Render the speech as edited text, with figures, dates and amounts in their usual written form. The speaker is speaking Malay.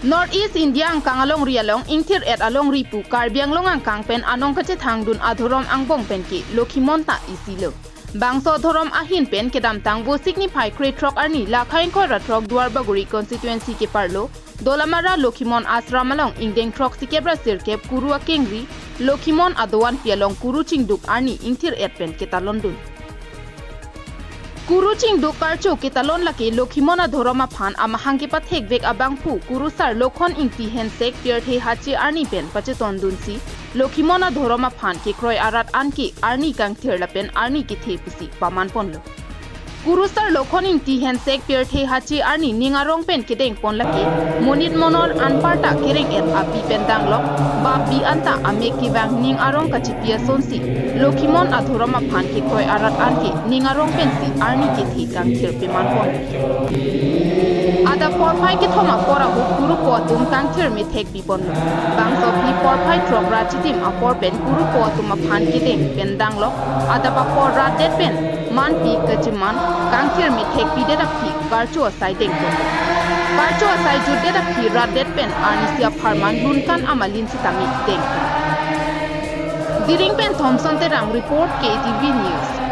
North East India ang kang along rialong ingtir et along ripu karbiang long ang kang pen anong kache thangdun adhorom ang bong pen ki Lokhimon ta isilo. Bangso thorom ahin pen kedam tang bo signify kretrok arni lakhain khoi ratrok duar baguri constituency ke parlo dolamara Lokhimon ashram along Ingdeng trok sikebra sirkep kuru akengri Lokhimon adowan pialong kuru kachingduk arni ingtir et pen ketalondun. Kuru kachingduk karcho ketalon laki Lokhimon adhoroma phan amahang ke pathek vek abang pu kuru sar lokhon ingti hensek pierte hachi arni pen pacheton dunsi Lokhimon adhoroma phan ke kroi arat anki arni kang thirla pen arni ke thepusi paman ponlo. Kuru sar lokhon ingti hensek pierte hachi arni ningarong pen kedeng pon laki monit monor anparta kereng et api pen danglok babi anta ame ki bang ningarong kachipia sonsi Lokhimon adhoroma phan ke kroi arat anki ningarong pen si arni ke thi kang thir peman pon. Ada porphai ke thoma pora hu kuru po tum kang thir mi thek bi pon bangso pi porphai trogra chitim apor pen kuru po tum phan ke deng pen danglok ada pa por rat det pen man pi kachiman kang thir mi thek pi det aphi karcho sai deng pon karcho sai ju det aphi rat det pen arni sia pharman lun kan amalin si tami deng diring pen Thompson te rang report KTV News.